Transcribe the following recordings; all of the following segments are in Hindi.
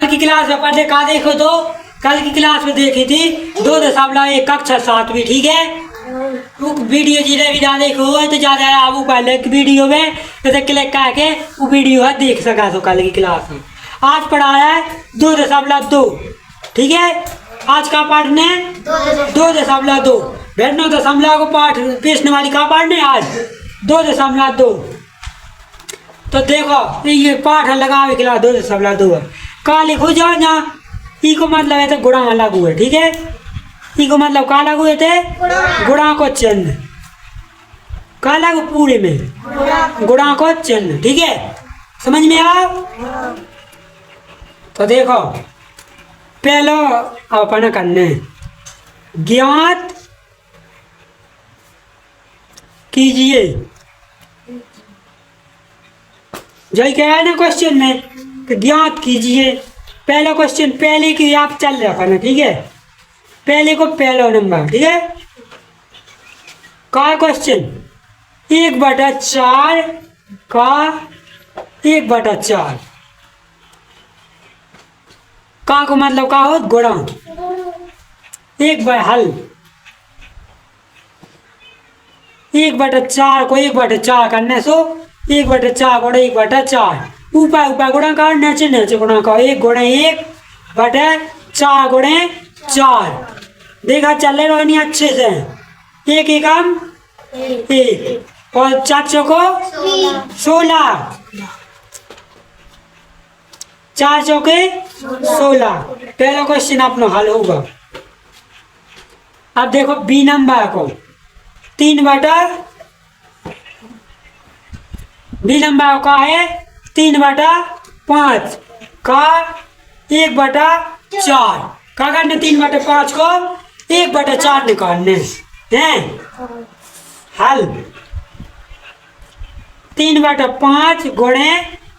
की क्लास में पढ़े का देखो तो कल की क्लास में देखी थी 2.1 कक्षा 7वीं। ठीक है, वो वीडियो जिन्हें भी ना देखो तो ज्यादा आप पहले की वीडियो में जैसे क्लिक करके वो वीडियो है देख सका तो कल की क्लास में। आज पढ़ाया है 2.2। ठीक है, आज का पढ़ने 2.2 बैठना दशमलव को पाठ प्रश्न वाली का पढ़ने आज 2.2। तो देखो ये पाठ लगा हुए क्लास 2.2 का लिखो जाओ ना। ई को मतलब है तो गुणा लागू है। ठीक है, ई को मतलब का लागू है थे गुणा को चिन्ह का लागू पूरे में गुणा को चिन्ह। ठीक है, समझ में आओ। तो देखो पहलो अपन करने ज्ञात कीजिए जो क्या है ना क्वेश्चन में कि ज्ञात कीजिए। पहला क्वेश्चन पहले की आप चल रहा है। ठीक है, पहले को पहला नंबर। ठीक है, का क्वेश्चन 1/4 का 1/4 का को मतलब का हो गुणा एक बार हल 1/4 को 1/4 करने सो 1/4 गुणा 1/4 ऊपर ऊपर गुणा का नीचे नीचे गुणा का 1 गुणा 1/4 गुणे 4। देखा चल रहे नहीं अच्छे से। एक एकम 1 और 4 चौको 16 4 चौके 16। पहला क्वेश्चन अपना हल होगा। अब देखो बी नंबर को 3/बी नंबर का है 3/5 का 1/4 का करने 3/5 को 1/4 निकालने हैं। हल 3/5 गुणे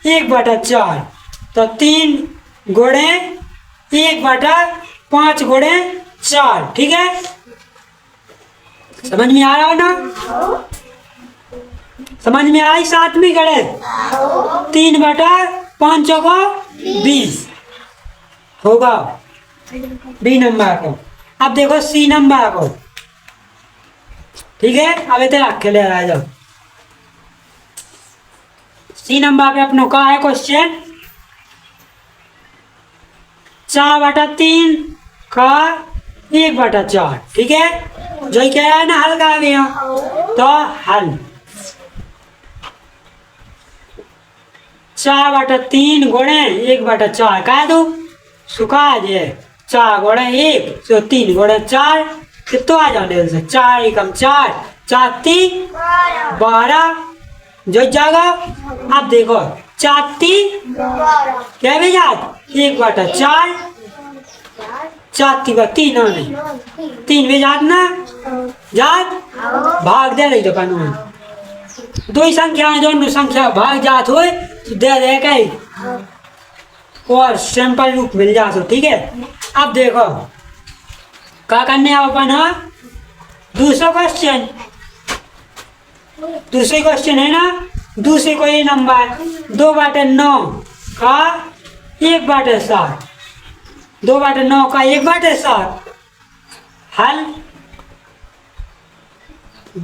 1/4 तो 3 गुणे 1/5 गुणे 4। ठीक है, समझ में आ रहा है ना? समझ में आई साथ में गणित 3/5 को 20 होगा बी नंबर को। अब देखो सी नंबर को। ठीक है, अब इधर रख ले आ जाओ। सी नंबर पे अपनों का है क्वेश्चन 4/3 का 1/4। ठीक है, जो क्या है ना हल का गया तो हल 4/3 गुणे 1/4 का दो सुखा जाए 4 गुणे 1 तो 3 गुणे 4 कितना आ जाने से 4 एकम 4 4 3 12 जो जाएगा। अब देखो 4 3 क्या भी जात 1/4 4 3 नहीं 3 भी जात ना जात भाग दे रही तो कानून दो ही संख्या दोनों संख्या भाग जात हो तो दे दे कहीं और सिंपल रूप मिल जा। ठीक है, अब देखो क्या करने अपन हाँ दूसरा क्वेश्चन दूसरे क्वेश्चन है ना। दूसरे को ये नंबर 2/9 का 1/7 2/9 का 1/7 हल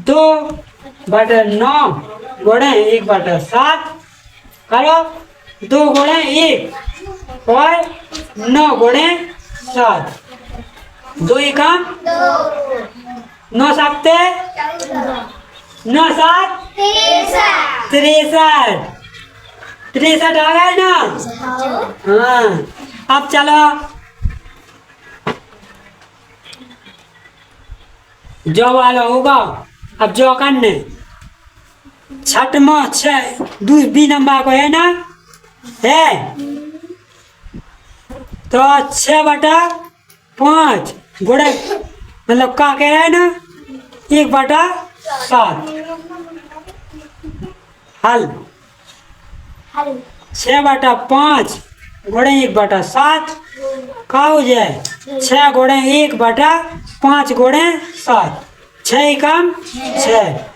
2/9 गुणे 1/7 करो 2 गुणे 1 और 9 गुणे 7 2 एकम 9 7 9 7 63 आ गए ना। हाँ, अब चलो जो वाला होगा। अब जो करने छठमा 6 बी नंबर को है ना है तो 6/5 गुणे मतलब का कह रहा है ना 1/7 हल 6/5 गुणे 1/7 का हो जाए 6 गुणे 1/5 गुणे 7 6 एकम 6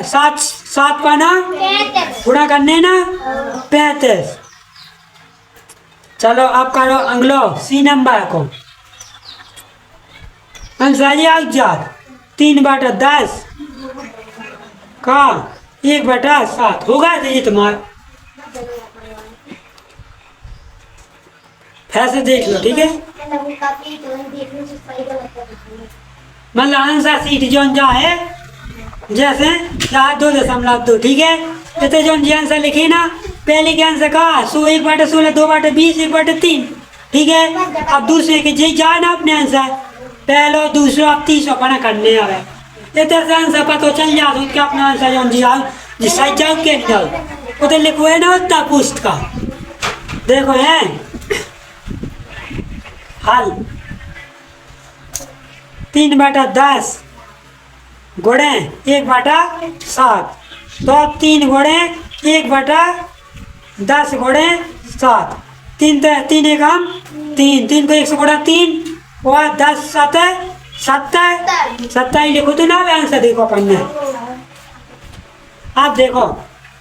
7 का ना गुणा करने ना 35 चलो अब करो अगलो सी नंबर को। आंसर ये अज्ञात 3/10 का 1/7 होगा तो ये तुम्हारा। फिर से देख लो ठीक है। मतलब आंसर सीट जो जा है जैसे 4.2 ठीक है। जैसे जो आंसर लिखे ना पहले के आंसर का 1/16 2/20 1/3 ठीक है। अब दूसरे के जी जाए ना अपने आंसर पहलो दूसरा अब तीसरा पना करने आवे इतने से आंसर पता चल जाए उसके अपना आंसर जो जी आओ जिस साइड जाओ के नहीं जाओ उधर लिखो है ना उतना पुस्त का देखो है हल 3/10 गुणे 1/7 तो अब 3 गुणे 1/10 गुणे 7 3 एक हम 3 को 1 से गुणा 3 और 10 70 लिखो तो ना आंसर देखो अपन ने। आप देखो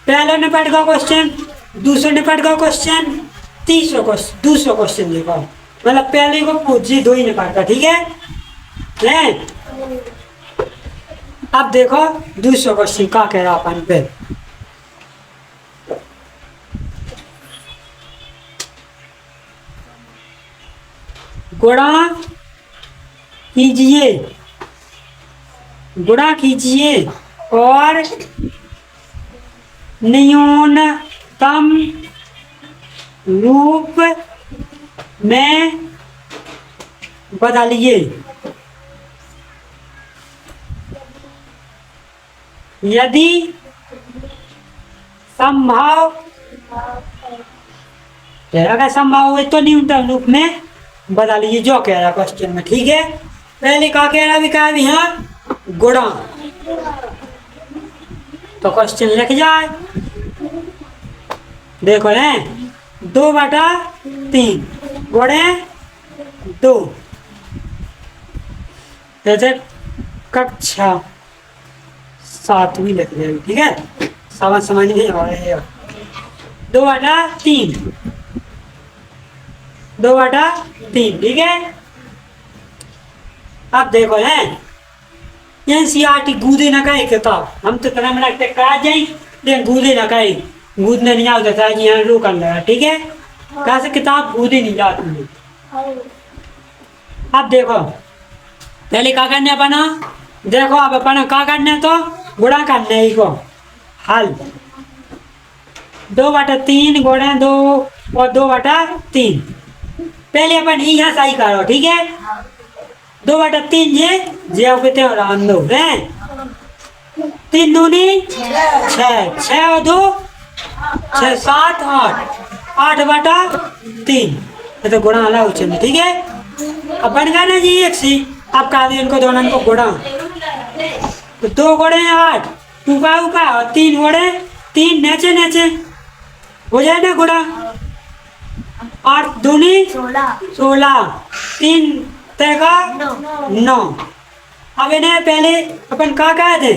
पहला निपट का क्वेश्चन दूसरा निपट का क्वेश्चन दूसरा क्वेश्चन देखो मतलब पहले को पूछी 2 ही निपट का ठीक है। अब देखो दूसरा क्वेश्चन क्या कह रहा अपन पे गुणा कीजिए और न्यूनतम रूप में बदलिए यदि संभव अगर संभव हो तो न्यूनतम रूप में बदलिए जो कह रहा क्वेश्चन में ठीक है। पहले क्या कह रहा भी कहा भी हाँ गुणा तो क्वेश्चन लिख जाए देखो है 2/3 गुणे 2 जैसे कक्षा 7वीं लिख जाएगी ठीक है। समझ नहीं आ रही है 2/3 ठीक है। अब देखो है NCERT गूदे ना कहे किताब हम तो तरह में कहा जाए लेकिन गूदे ना कहे गूदने नहीं आता था जी यहाँ रोकन लगा ठीक है। कहा से किताब गूदे नहीं जाती। अब देखो पहले क्या करने अपना देखो अब अपना क्या करने तो गुणा करने ही को हल 2/3 गुणे 2 और 2/3 पहले अपन यहाँ सही करो ठीक है। 2/3 जे कहते हैं राम दो है 3 दूनी 6 और 2 6 7 8/3 तो गुणा अलग उच्चन ठीक है। अब बन गया ना जी 1 सी अब कहा इनको दोनों को गुणा तो 2 गुणे 8 ऊपर और 3 गुणे 3 नीचे हो जाए ना गुणा 8 दूनी 16 3 तेगा 9। अब इन्हें पहले अपन क्या कहे थे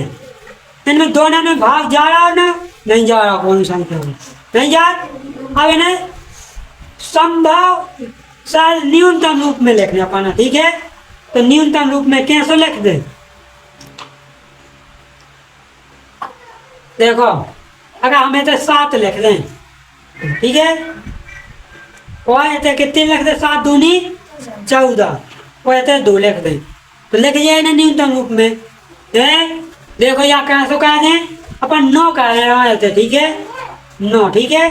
इनमें दोनों में भाग जा रहा हो ना नहीं जा रहा कौन संख्या नहीं जा अब इन्हें संभव साल न्यूनतम रूप में लिखना पाना ठीक है। तो न्यूनतम रूप में कैसे लिख दे देखो अगर हमें तो 7 लिख दें ठीक है और ऐसे कितने लिख दे 7 दूनी 14 और ऐसे 2 लिख दें तो लिख जाए ना न्यूनतम रूप में है। देखो या कैसे कह दें अपन 9 कह रहे थे ठीक है 9 ठीक है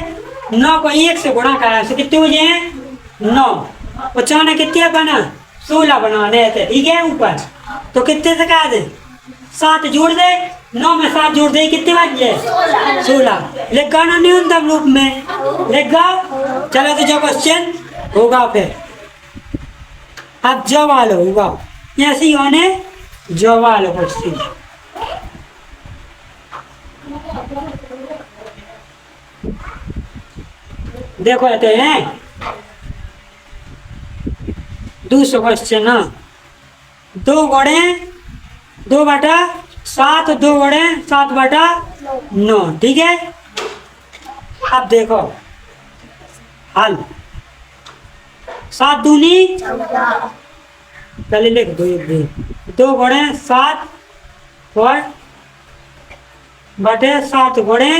9 को 1 से गुणा कर रहे कितने हो जाए 9 और 4 ने कितने बना 16 बनाने थे ठीक है ऊपर तो कितने से कह दे 7 जोड़ दे 9 में 7 जोड़ दे कितने बच जाए 16 लिख गया ना न्यूनतम रूप में लिख गया। चलो तो जो क्वेश्चन होगा फिर अब जवाल होगा ऐसे ही होने जवाल क्वेश्चन देखो आते हैं दूसरा क्वेश्चन ना 2 गुणे 2/7 2 गुणे 7/9 ठीक है। अब देखो हल 7 दूनी, पहले लिख दो एक दिन, 2 गुणे 7 और बटे 7 गुणे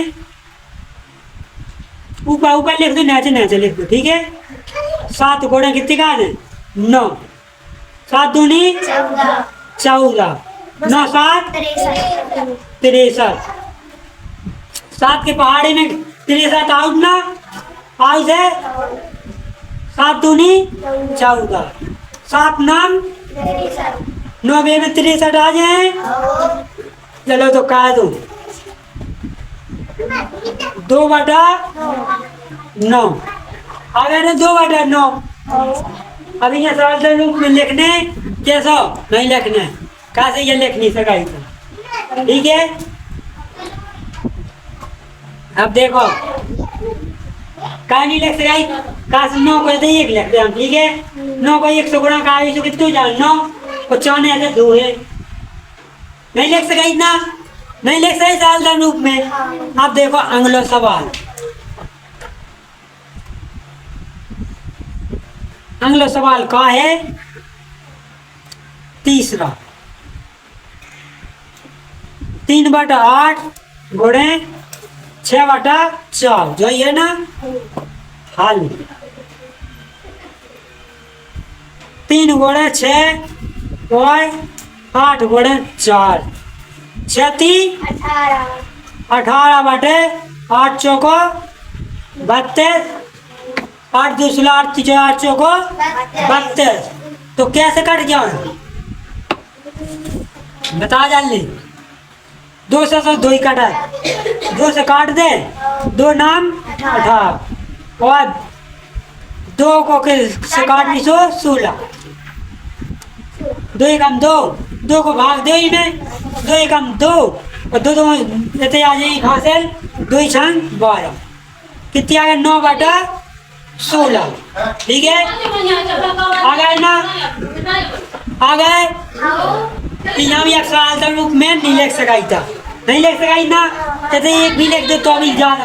ऊपर ऊपर लिख दो, नीचे नीचे लिख दो, ठीक है। 7 गुणे कितने का है? 9। 7 दूनी 14, 9 7 63। 7 के पहाड़ी में 63 आउट ना, आउट है। 7 दूनी 14, 7 नाम 9 में 63 आ जाए। चलो तो कह दो 2/9 आ गया ना, 2/9। अभी ये सवाल तो रूप में लिखने कैसा नहीं लिखने, कैसे ये लिख नहीं सका था, ठीक है। अब देखो कहा नहीं लिख सका, कहा से 9 को एक लिखते हम, ठीक है। 9 को 1 से गुणा कहा, इसको कितने जान 9 और 4 ऐसे 2 है, नहीं लिख सका इतना, नहीं लिख सके सावधान रूप में। अब देखो अगला सवाल, अगला सवाल का है तीसरा, 3/8 गुणे 6/4 जो है ना, हल 3 गुणे 6 और 8 गुणे 4, 18 बटे 8 चौको 32, 8 दूसरा 8 चौको 32। तो कैसे कट जाए बता जल्दी। 2 से 2 ही कटा, 2 से काट दे, 2 नाम 18 और 2 को से काटनी सो 16, 2 एकम 2, 2 को भाग दो ही में, 2 एकम 2 और 2 ऐसे आ जाएगी हासिल, 2 छंग 12, कितनी आ गया 9/16, ठीक है। आ गए ना, आ गए। यहाँ भी एक सवाल था रूप में नहीं लिख सका था, नहीं लिख सका ना, जैसे एक भी लिख दे तो अभी ज्यादा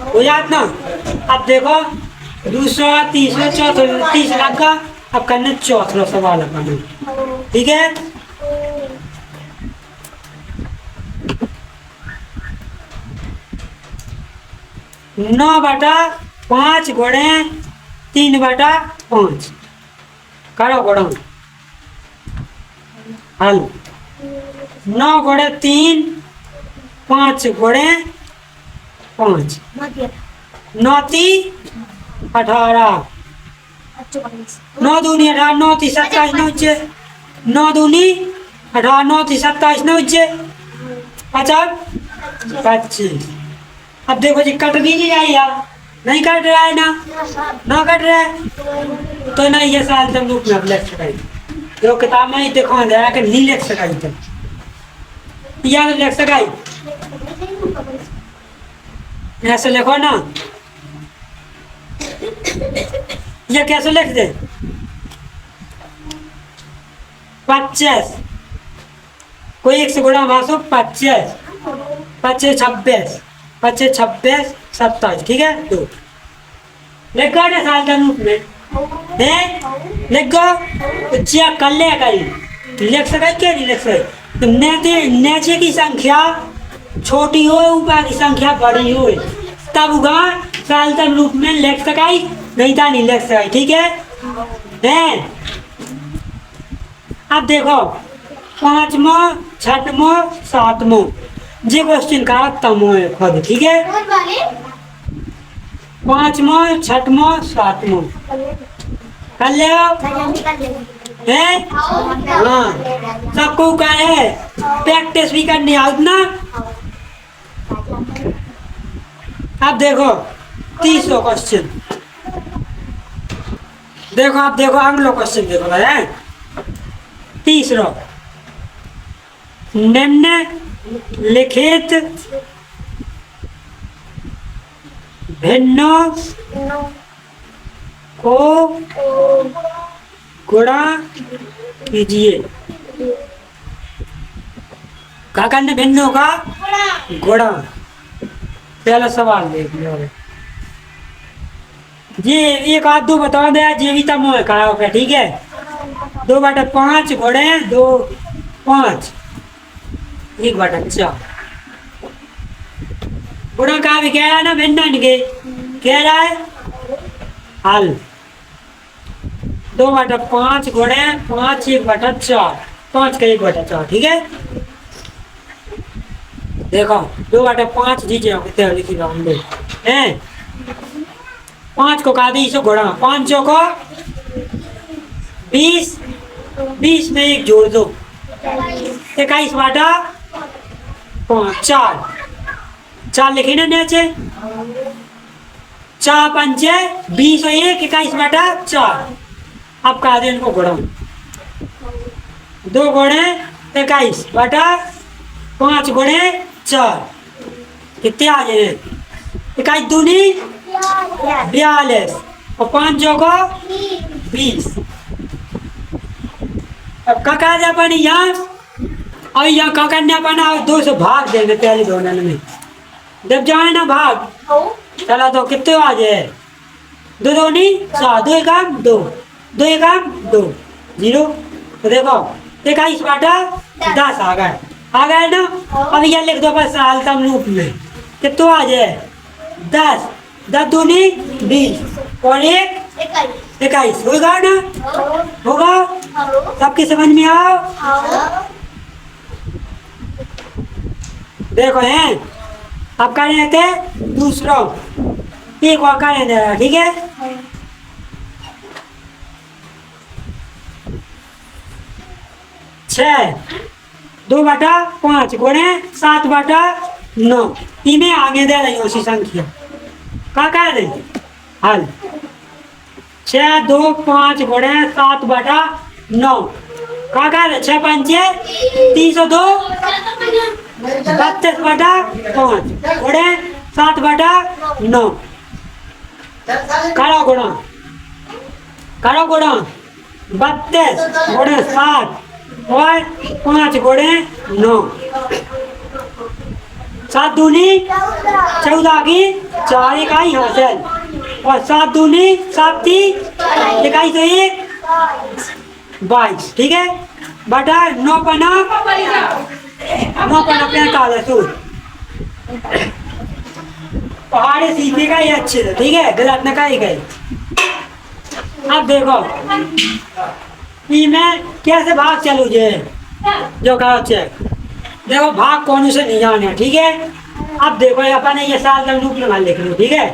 हो जात ना। अब देखो दूसरा तीसरा चौथा, तीसरा का अब करना चौथा सवाल अपन, ठीक है। 9/5 गुणे 3/5 करो गुणा, हल 9 गुणे 3, 5 गुणे 5, 9 × 18, 9 दूनी 18, 9 × 27 9, 9 दूनी 18, 9 × 27 9, 25। अब देखो जी कट भी नहीं रहा यार, नहीं कट रहा है ना, ना कट रहा है तो नहीं ये साल तुम रूप में लिख सकाई, जो किताब में देखो अंधेरा के नहीं लिख सकाई तुम, याद लिख सकाई ऐसे लिखो ना, ये कैसे लिख दे 25, कोई 1 से गुणा भाषो 25, 25 26, 25 26 27, ठीक है। 2 लिख गो ना साल रूप में है, लिख गो तो चेक कर ले कहीं लिख सके क्या नहीं लिख सके, तो नीचे की संख्या छोटी हो ऊपर की संख्या बड़ी हो तब उगा साल रूप में लिख सकाई, नहीं था नहीं लिख सकाई, ठीक है। अब देखो 5वां 6वां 7वां जे क्वेश्चन का तमो है खुद, ठीक है। 5वां 6वां 7वां कर ले है, हाँ सबको का है, प्रैक्टिस भी करनी आउट ना। अब देखो 30वां क्वेश्चन, देखो आप देखो अगला क्वेश्चन देखो है 30वां, निम्न लिखित भिन्नों को गुणा कीजिए, क्या करने भिन्नों का गुणा। पहला सवाल देख लो, ये एक आध दो बता दे, ये भी तब मोह खड़ा होगा, ठीक है। 2/5 घोड़े 2 5 1/4 गुणा का भी कह रहा है ना भिन्न के कह रहा है हल 2/5 घोड़े 5 1/4 5 का 1/4, ठीक है। देखो 2/5 दीजिए कितने लिखी दे हैं 5 को का दी इसे घोड़ा 5 को 20 20 में 1 जोड़ दो 21/5 4 लिखे ना नीचे 4 पंचे 20 और 1 21/4 अब कहा दे इनको घोड़ा 2 घोड़े 21/5 घोड़े 4 कितने आ जाए 21 दूनी 42 और 5 को 20। अब का कहा जाए अपन यहाँ और यहाँ का करने अपन 200 भाग देंगे पहले दोनों में जब जाए ना भाग चला तो कितने आ जाए 2 दूनी 4 2 एकम 2 2 एकम 2 0 तो देखो 21/10 आ गए ना। अब यह लिख दो बस साल तम रूप में कितने आ जाए 10 10 दूनी 20 और 1 21 होगा ना होगा सबके समझ में आओ। देखो हैं अब क्या रहते दूसरा एक और क्या रहता है, ठीक है। 6 2/5 गुणे 7/9 इन्हें आगे दे रही उसी संख्या का कह दे हल 6 2 5 गुणे 7/9 का कह दे 6 पंचे 302 32/5 गुणे 7/9 करो गुणा 32 गुणे 7 और 5 गुणे 9 7 दूनी 14 की 4 इकाई हासिल और 7 दूनी 7 3 इकाई से 1 22, ठीक है। बटा 9 पना 45 पहाड़ी सीखेगा ये अच्छे से, ठीक है गलत न कही गई। अब देखो मैं कैसे भाग चलू जे जो कहा देखो भाग कौन से नहीं जाने, ठीक है। अब देखो अपन ये साल तक लूप लगा लिख लो, ठीक है।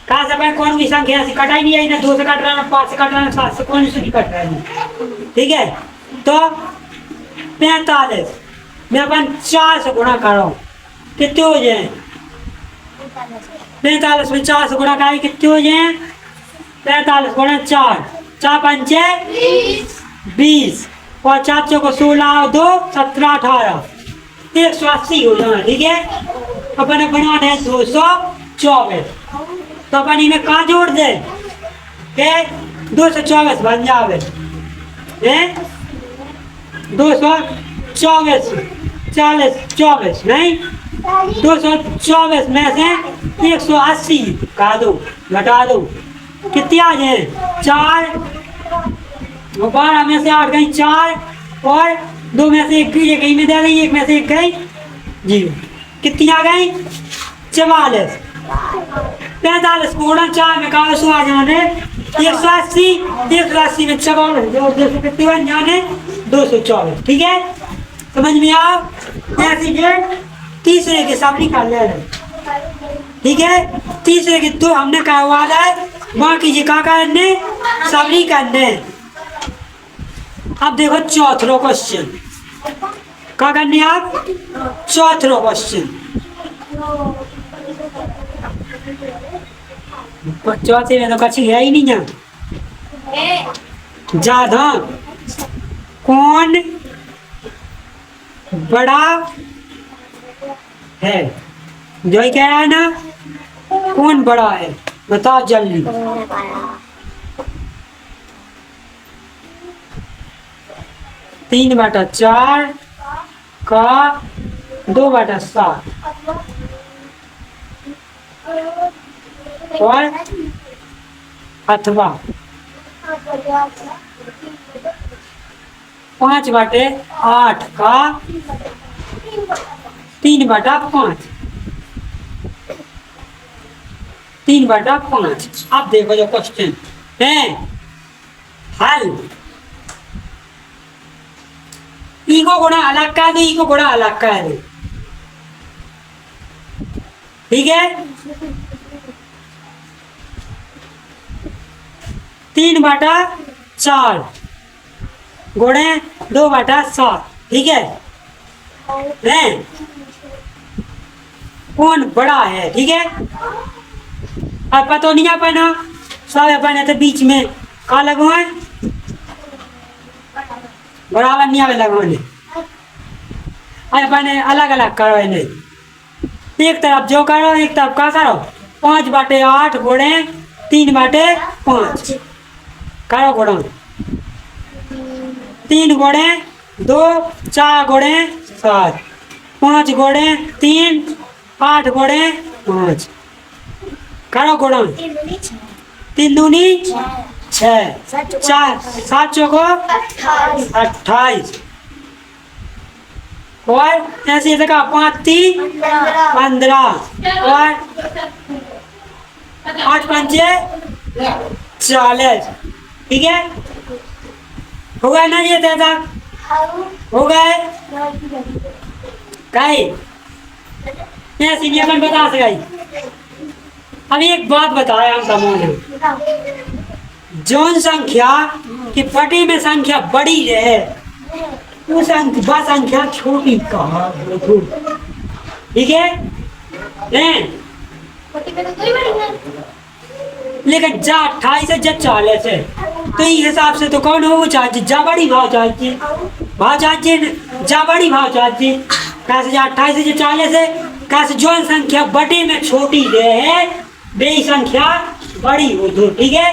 कहा से अपन कौन भी संख्या से कटाई नहीं आई ना 2 से कट रहा ना 5 से कट रहा ना 7 से कौन से नहीं कट रहा है, ठीक है। तो 45 मैं अपन 4 से गुणा करो कितने हो जाए 45 में 4 से गुणा करें कितने हो जाए 45 गुणा 4 4 पंचे 20 और 4 को 16 2 17 18 180 हो जाना, ठीक है। अपन बनाना है 224 तो अपन इन्हें कहाँ जोड़ दे के 224 बन जावे 224 40 24 नहीं 224 में से 180 का दो घटा दो कितनी आ जाए 4 12 में से 8 गई 4 और 2 में से 1 गई में दे रही 1 में से 1 गई 0 कितनी आ गई 44 45 गुणा 4 में कहा सो आ जाने 180 में 44 कितनी बन जाने 224, ठीक है। समझ में आओ ऐसी के तीसरे के सब निकाल ले ठीक है। तीसरे के तो हमने करवा है बाकी जी का करने सब नहीं करने। अब देखो चौथा क्वेश्चन क्या करने आप चौथा क्वेश्चन चौथे में तो कच्ची है ही नहीं ना ज्यादा कौन बड़ा है जो ही कह रहा है ना कौन बड़ा है बताओ जल्दी 3/4 का 2/7 और अथवा 5/8 का 3/5। 3/5। अब देखो जो क्वेश्चन है हल। ई को गुणा अलग का दो, ई को गुणा अलग का दो, ठीक है। 3/4 गुणे 2/7, ठीक है। कौन बड़ा है, ठीक है। अब पता नहीं अपना सब अपने तो बीच में का लगो है, बराबर नहीं आवे लगवाने। अपने अलग अलग करो, नहीं एक तरफ जो करो एक तरफ का करो। 5/8 गुणे 3/5 करो गुणा। 3 गुणे 2, 4 गुणे 7, 5 गुणे 3, 8 गुणे 5 करो गुणा। 3 दूनी 6, 4 7 चौको 28 और ऐसे जगह 5 3 15 और 8 5 40, ठीक है। हो गया ना ये दादा, हो गए कहीं ऐसी नहीं अपन बता सका। अभी एक बात बताया हम समझ, जौन संख्या की पटी में संख्या बड़ी रहे वो संख्या छोटी कहा, ठीक है। लेकिन जा 28 है जा 40 है तो इस हिसाब से तो कौन हो चाहिए, जा बड़ी भाव चाहिए, भाव चाहिए जा बड़ी भाव चाहिए। कैसे जा 28 है जा 40 है, कैसे जौन संख्या बटे में छोटी रहे वे संख्या बड़ी हो दो, ठीक है।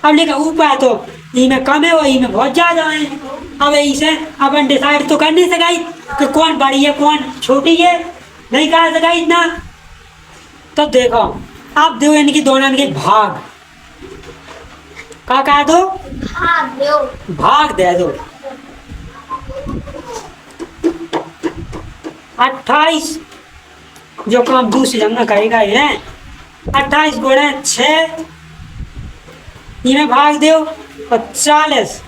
अब लेकिन ऊपर तो इनमें कम है और इनमें बहुत ज्यादा है। अब इसे अपन डिसाइड तो कर नहीं सकाई कि कौन बड़ी है कौन छोटी है, नहीं कह सका इतना। तो देखो आप दो इनकी दोनों के भाग का कह दो, भाग दे दो। 28 जो काम दूसरी जगह करेगा है 28 गुणे 6 इन्हें भाग दो और 40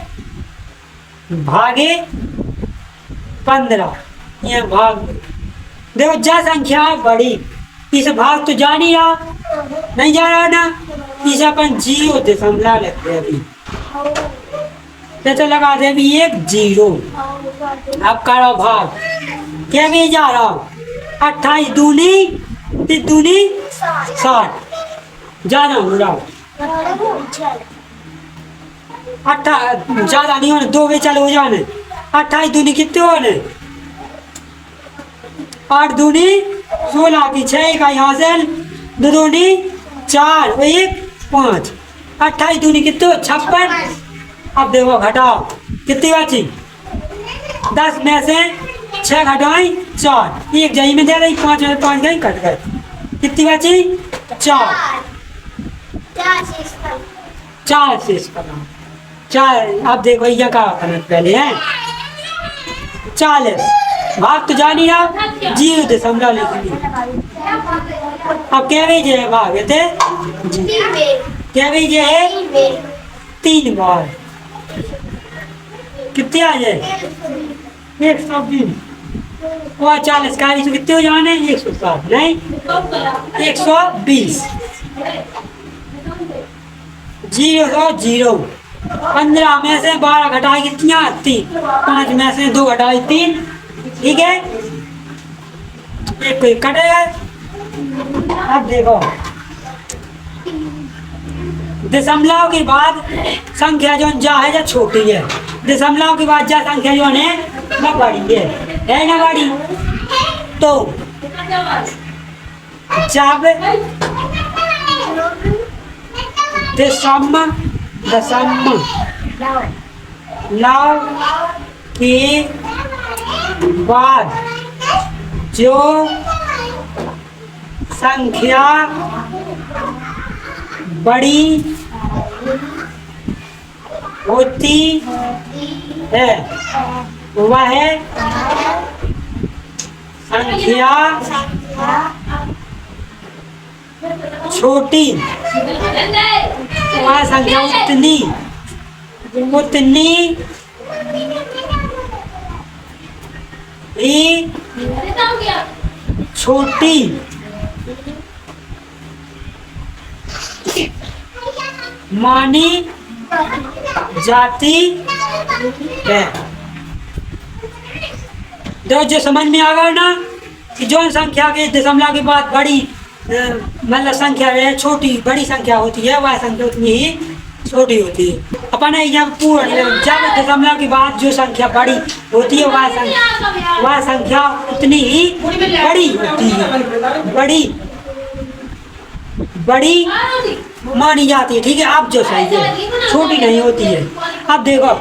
भागे 15 ये भाग देखो। जा संख्या बड़ी इस भाग तो जा नहीं रहा, नहीं जा रहा ना, इसे अपन 0 दशमलव लगते हैं अभी तो लगा दे अभी 1 0। अब करो भाग क्या भी जा रहा 28 दूनी 60 ज्यादा हो रहा 28 ज्यादा नहीं होने 2 भी चलो हो जाने। 28 दूनी कितने होने 8 दूनी 16 की 6 का यहाँ से 2 दूनी 4 और 1 5 28 दूनी कितने 56। अब देखो घटाओ कितनी बची 10 में से 6 घटाई 4 एक जई में दे रही 5 में 5 गई कट गए कितनी बची 4 शेष करना 4। अब देखो ये क्या करना पहले है 40 भाग तो जा नहीं रहा 0 दशमलव लिखनी। अब क्या भेजे है भाग थे क्या भेजे है 3 बार कितने आ जाए 120 और 40 का कितने हो जाने 160 नहीं 120 0 15 में से 12 घटाई कितनी 3 5 में से 2 घटाई 3 ठीक है एक कोई कटेगा। अब देखो दशमलव के बाद संख्या जो जा है जो छोटी है, दशमलव के बाद जा संख्या जो है वो बड़ी है ना बड़ी। तो जब दशमलव के बाद जो संख्या बड़ी होती है वह संख्या छोटी, वह संख्या उतनी ही छोटी मानी जाती है। तो जो समझ में आ गया ना कि जो संख्या के दशमलव के बाद बड़ी मतलब संख्या है छोटी बड़ी संख्या होती है वह संख्या उतनी ही छोटी होती है। अपन जब पूर्ण जब दशमलव के बाद जो संख्या बड़ी होती है वह संख्या उतनी ही बड़ी होती है, बड़ी मानी जाती है। ठीक है, अब जो सही है छोटी नहीं होती है। अब देखो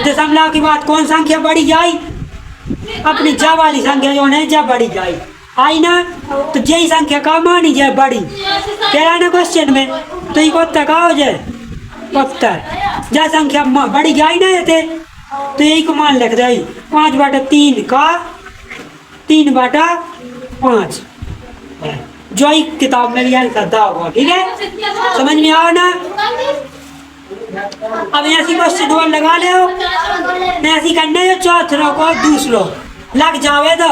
दशमलव के बाद कौन संख्या बढ़ी जाए, अपनी जा वाली संख्या जो है जब बढ़ी जाए आई ना तो यही संख्या का मानी जाए बड़ी, कह रहा है ना क्वेश्चन में। तो ये उत्तर का हो जाए उत्तर जब संख्या बढ़ी जाए ना थे तो यही को मान लिख दे 5/3 का 3/5 जो ही किताब में भी आंसर होगा। ठीक है, समझ में आओ ना। अब ऐसी क्वेश्चन और लगा ले ऐसी करने जो चौथरों को दूसरों लग जावे तो।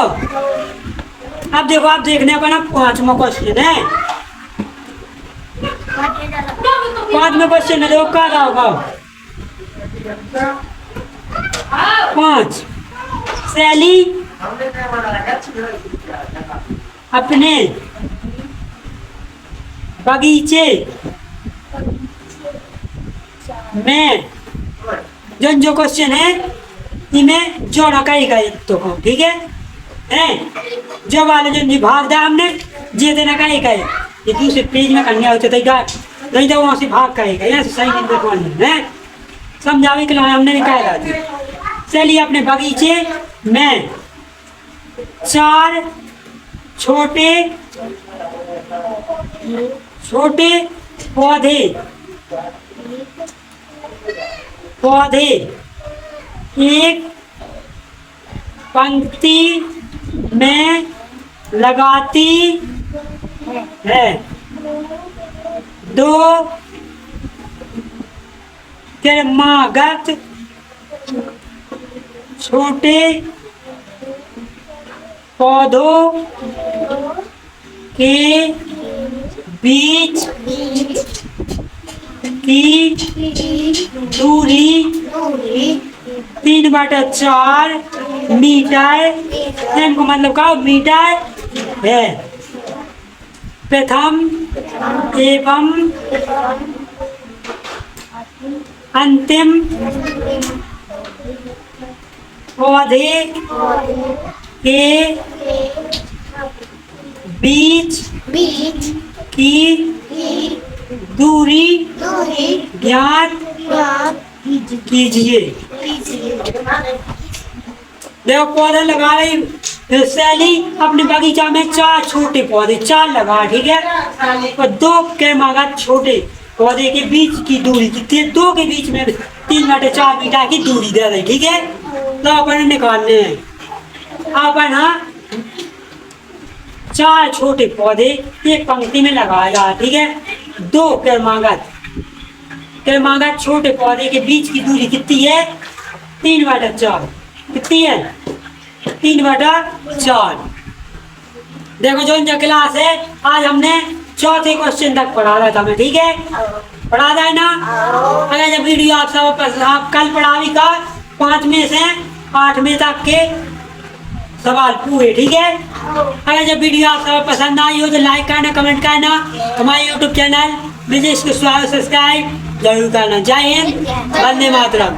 अब देखो आप देखने पर ना 5वां क्वेश्चन है, 5वां क्वेश्चन है। देखो क्या होगा 5 सैली अपने बगीचे में जो क्वेश्चन है इनमें जोड़ा कहेगा तो को। ठीक है जो वाले जो भाग दिया हमने जे देना कहेगा ये दूसरे पेज में करने होते थे नहीं तो वहाँ से भाग कहेगा यहाँ से सही दिन देखवानी है समझावे के लिए हमने निकाला था। चलिए अपने बगीचे में 4 छोटे पौधे एक पंक्ति में लगाती है। 2 क्रमागत छोटे पौधों के बीच की दूरी 3/4 मीटर को मतलब का मीटर है। प्रथम एवं अंतिम पौधे के बीच की दूरी ज्ञात कीजिए। देखो पौधे लगा रही सैली अपने बगीचा में 4 छोटे पौधे 4 लगा। ठीक है, और 2 क्रमागत छोटे पौधे के बीच की दूरी कितनी है 2 के बीच में 3/4 मीटर की दूरी दे रही। ठीक है, तो अपन निकालने हैं अपन 4 छोटे पौधे एक पंक्ति में लगाया। ठीक है, 2 क्रमागत छोटे पौधे के बीच की दूरी कितनी है 3/4 कितनी है 3/4। देखो जो क्लास है आज हमने चौथे क्वेश्चन तक पढ़ा रहा था मैं। ठीक है, पढ़ा था ना। अगर जब वीडियो आप सब आप कल पढ़ावी का 5 में से 8 में तक के सवाल पूरे। ठीक है, अगर जब वीडियो आप सब पसंद आई हो तो लाइक करना कमेंट करना हमारे यूट्यूब चैनल विजय इसको सब्सक्राइब जरूर करना। जय हिंद, वंदे मातरम।